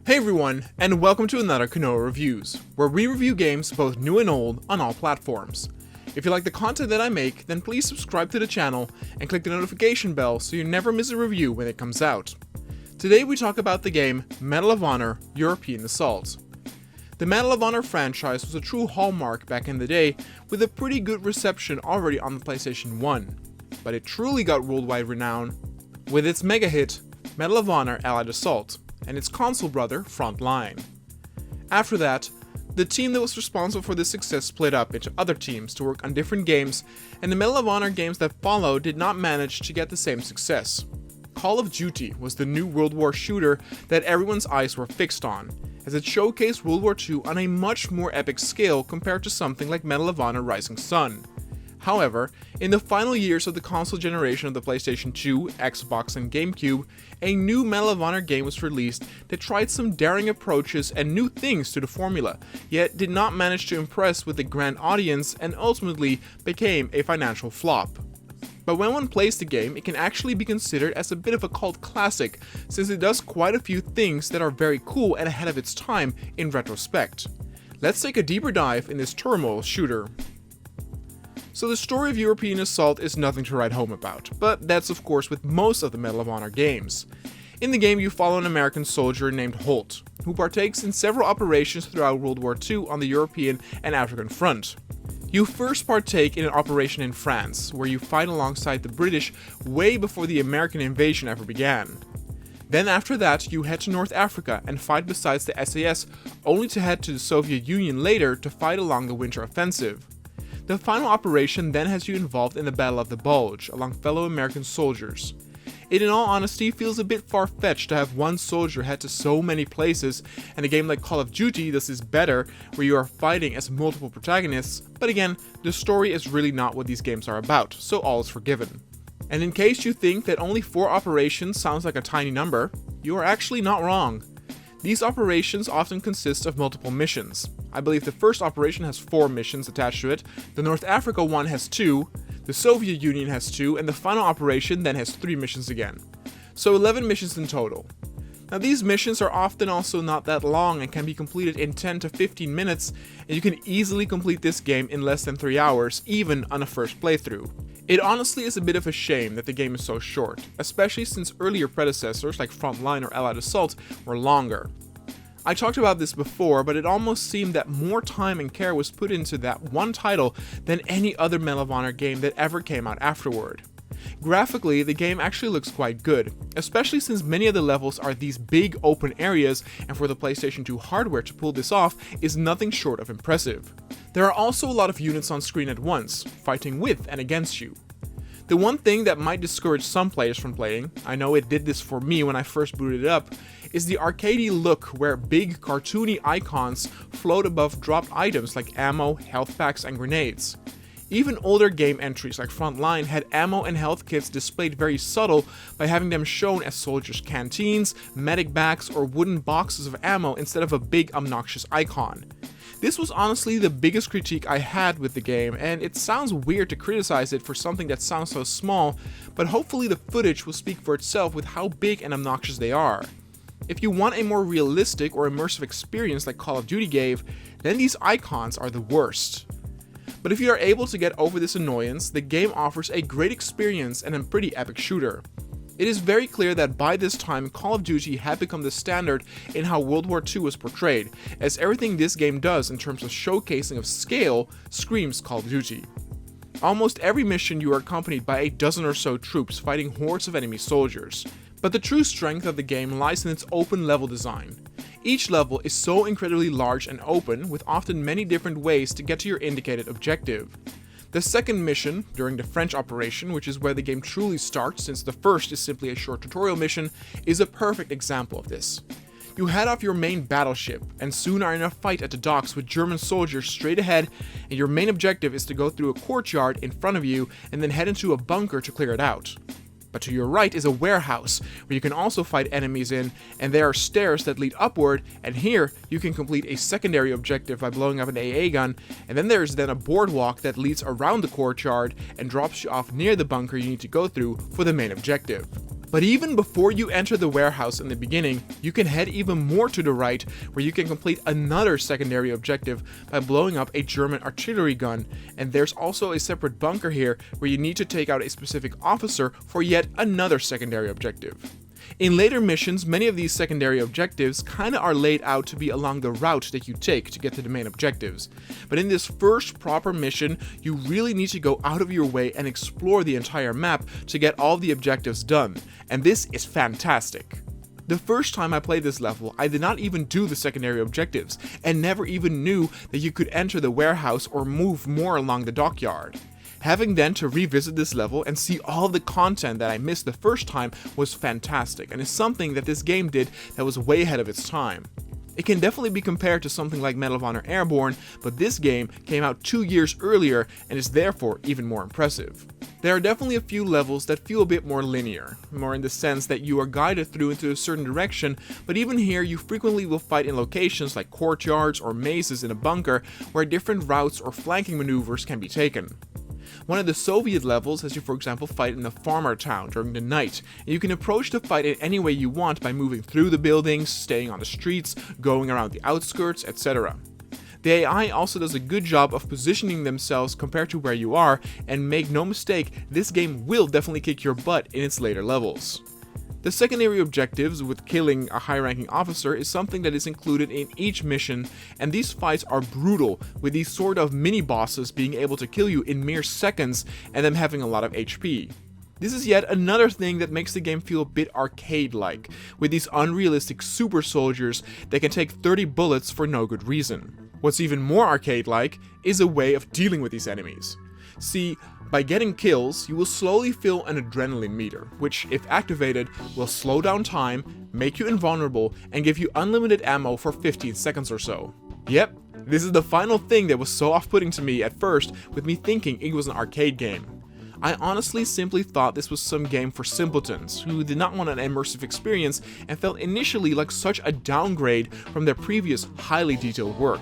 Hey everyone, and welcome to another Kanoa Reviews, where we review games both new and old on all platforms. If you like the content that I make, then please subscribe to the channel and click the notification bell so you never miss a review when it comes out. Today we talk about the game Medal of Honor European Assault. The Medal of Honor franchise was a true hallmark back in the day, with a pretty good reception already on the PlayStation 1, but it truly got worldwide renown with its mega hit Medal of Honor Allied Assault and its console brother Frontline. After that, the team that was responsible for this success split up into other teams to work on different games, and the Medal of Honor games that followed did not manage to get the same success. Call of Duty was the new World War shooter that everyone's eyes were fixed on, as it showcased World War II on a much more epic scale compared to something like Medal of Honor Rising Sun. However, in the final years of the console generation of the PlayStation 2, Xbox, and GameCube, a new Medal of Honor game was released that tried some daring approaches and new things to the formula, yet did not manage to impress with the grand audience and ultimately became a financial flop. But when one plays the game, it can actually be considered as a bit of a cult classic, since it does quite a few things that are very cool and ahead of its time in retrospect. Let's take a deeper dive in this turmoil shooter. So the story of European Assault is nothing to write home about, but that's of course with most of the Medal of Honor games. In the game you follow an American soldier named Holt, who partakes in several operations throughout World War II on the European and African front. You first partake in an operation in France, where you fight alongside the British way before the American invasion ever began. Then after that you head to North Africa and fight beside the SAS, only to head to the Soviet Union later to fight along the Winter Offensive. The final operation then has you involved in the Battle of the Bulge, along fellow American soldiers. It in all honesty feels a bit far-fetched to have one soldier head to so many places, and a game like Call of Duty does this better, where you are fighting as multiple protagonists, but again, the story is really not what these games are about, so all is forgiven. And in case you think that only 4 operations sounds like a tiny number, you are actually not wrong. These operations often consist of multiple missions. I believe the first operation has 4 missions attached to it, the North Africa one has 2, the Soviet Union has 2, and the final operation then has 3 missions again. So 11 missions in total. Now these missions are often also not that long and can be completed in 10 to 15 minutes, and you can easily complete this game in less than 3 hours, even on a first playthrough. It honestly is a bit of a shame that the game is so short, especially since earlier predecessors like Frontline or Allied Assault were longer. I talked about this before, but it almost seemed that more time and care was put into that one title than any other Medal of Honor game that ever came out afterward. Graphically, the game actually looks quite good, especially since many of the levels are these big open areas, and for the PlayStation 2 hardware to pull this off is nothing short of impressive. There are also a lot of units on screen at once, fighting with and against you. The one thing that might discourage some players from playing, I know it did this for me when I first booted it up, is the arcadey look where big cartoony icons float above dropped items like ammo, health packs, and grenades. Even older game entries like Frontline had ammo and health kits displayed very subtle by having them shown as soldiers' canteens, medic bags, or wooden boxes of ammo instead of a big obnoxious icon. This was honestly the biggest critique I had with the game, and it sounds weird to criticize it for something that sounds so small, but hopefully the footage will speak for itself with how big and obnoxious they are. If you want a more realistic or immersive experience like Call of Duty gave, then these icons are the worst. But if you are able to get over this annoyance, the game offers a great experience and a pretty epic shooter. It is very clear that by this time Call of Duty had become the standard in how World War II was portrayed, as everything this game does in terms of showcasing of scale screams Call of Duty. Almost every mission you are accompanied by a dozen or so troops fighting hordes of enemy soldiers. But the true strength of the game lies in its open level design. Each level is so incredibly large and open, with often many different ways to get to your indicated objective. The second mission, during the French operation, which is where the game truly starts since the first is simply a short tutorial mission, is a perfect example of this. You head off your main battleship, and soon are in a fight at the docks with German soldiers straight ahead, and your main objective is to go through a courtyard in front of you and then head into a bunker to clear it out. But to your right is a warehouse, where you can also fight enemies in, and there are stairs that lead upward, and here you can complete a secondary objective by blowing up an AA gun, and then there's a boardwalk that leads around the courtyard and drops you off near the bunker you need to go through for the main objective. But even before you enter the warehouse in the beginning, you can head even more to the right, where you can complete another secondary objective by blowing up a German artillery gun, and there's also a separate bunker here where you need to take out a specific officer for yet another secondary objective. In later missions, many of these secondary objectives kinda are laid out to be along the route that you take to get to the main objectives. But in this first proper mission, you really need to go out of your way and explore the entire map to get all the objectives done, and this is fantastic. The first time I played this level, I did not even do the secondary objectives, and never even knew that you could enter the warehouse or move more along the dockyard. Having then to revisit this level and see all the content that I missed the first time was fantastic, and is something that this game did that was way ahead of its time. It can definitely be compared to something like Medal of Honor Airborne, but this game came out 2 years earlier and is therefore even more impressive. There are definitely a few levels that feel a bit more linear, more in the sense that you are guided through into a certain direction, but even here you frequently will fight in locations like courtyards or mazes in a bunker where different routes or flanking maneuvers can be taken. One of the Soviet levels has you, for example, fight in a farmer town during the night, and you can approach the fight in any way you want by moving through the buildings, staying on the streets, going around the outskirts, etc. The AI also does a good job of positioning themselves compared to where you are, and make no mistake, this game will definitely kick your butt in its later levels. The secondary objectives with killing a high-ranking officer is something that is included in each mission, and these fights are brutal, with these sort of mini-bosses being able to kill you in mere seconds and them having a lot of HP. This is yet another thing that makes the game feel a bit arcade-like, with these unrealistic super soldiers that can take 30 bullets for no good reason. What's even more arcade-like is a way of dealing with these enemies. See, by getting kills, you will slowly fill an adrenaline meter, which, if activated, will slow down time, make you invulnerable, and give you unlimited ammo for 15 seconds or so. Yep, this is the final thing that was so off-putting to me at first, with me thinking it was an arcade game. I honestly simply thought this was some game for simpletons, who did not want an immersive experience and felt initially like such a downgrade from their previous highly detailed work.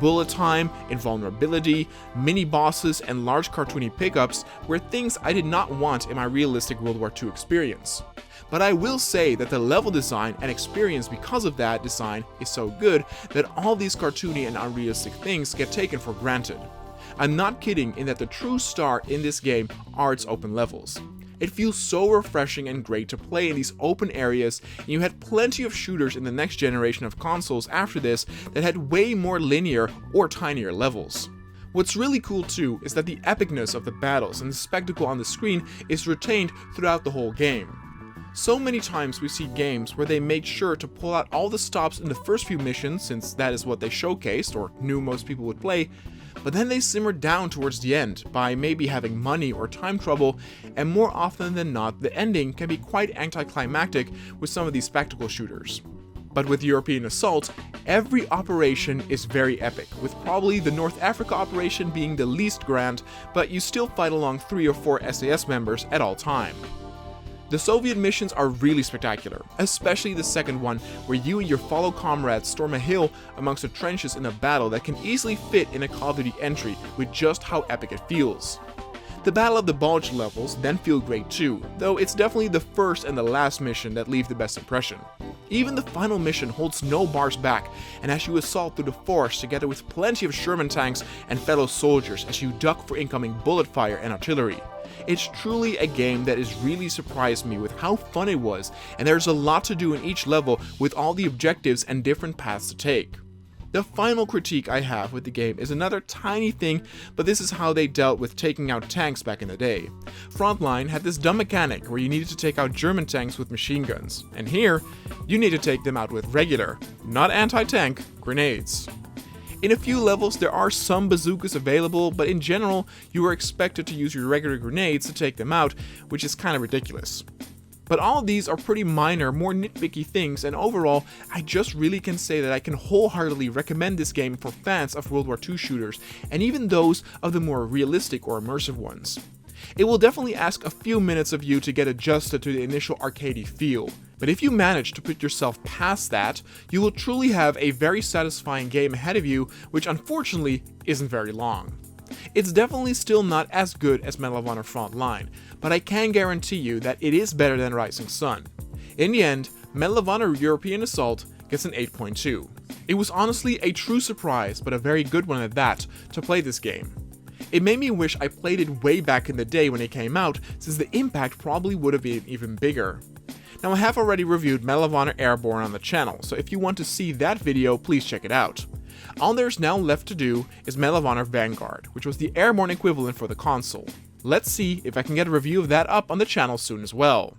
Bullet time, invulnerability, mini-bosses, and large cartoony pickups were things I did not want in my realistic World War II experience. But I will say that the level design and experience because of that design is so good that all these cartoony and unrealistic things get taken for granted. I'm not kidding in that the true star in this game are its open levels. It feels so refreshing and great to play in these open areas, and you had plenty of shooters in the next generation of consoles after this that had way more linear or tinier levels. What's really cool too is that the epicness of the battles and the spectacle on the screen is retained throughout the whole game. So many times we see games where they made sure to pull out all the stops in the first few missions, since that is what they showcased or knew most people would play, but then they simmered down towards the end by maybe having money or time trouble, and more often than not the ending can be quite anticlimactic with some of these spectacle shooters. But with European Assault, every operation is very epic, with probably the North Africa operation being the least grand, but you still fight along 3 or 4 SAS members at all time. The Soviet missions are really spectacular, especially the second one, where you and your fellow comrades storm a hill amongst the trenches in a battle that can easily fit in a Call of Duty entry with just how epic it feels. The Battle of the Bulge levels then feel great too, though it's definitely the first and the last mission that leave the best impression. Even the final mission holds no bars back, and as you assault through the forest together with plenty of Sherman tanks and fellow soldiers as you duck for incoming bullet fire and artillery. It's truly a game that has really surprised me with how fun it was, and there's a lot to do in each level with all the objectives and different paths to take. The final critique I have with the game is another tiny thing, but this is how they dealt with taking out tanks back in the day. Frontline had this dumb mechanic where you needed to take out German tanks with machine guns, and here, you need to take them out with regular, not anti-tank, grenades. In a few levels there are some bazookas available, but in general you are expected to use your regular grenades to take them out, which is kind of ridiculous. But all of these are pretty minor, more nitpicky things, and overall I just really can say that I can wholeheartedly recommend this game for fans of World War II shooters, and even those of the more realistic or immersive ones. It will definitely ask a few minutes of you to get adjusted to the initial arcadey feel, but if you manage to put yourself past that, you will truly have a very satisfying game ahead of you, which unfortunately isn't very long. It's definitely still not as good as Medal of Honor Frontline, but I can guarantee you that it is better than Rising Sun. In the end, Medal of Honor European Assault gets an 8.2. It was honestly a true surprise, but a very good one at that, to play this game. It made me wish I played it way back in the day when it came out, since the impact probably would have been even bigger. Now I have already reviewed Medal of Honor Airborne on the channel, so if you want to see that video, please check it out. All there's now left to do is Medal of Honor Vanguard, which was the Airborne equivalent for the console. Let's see if I can get a review of that up on the channel soon as well.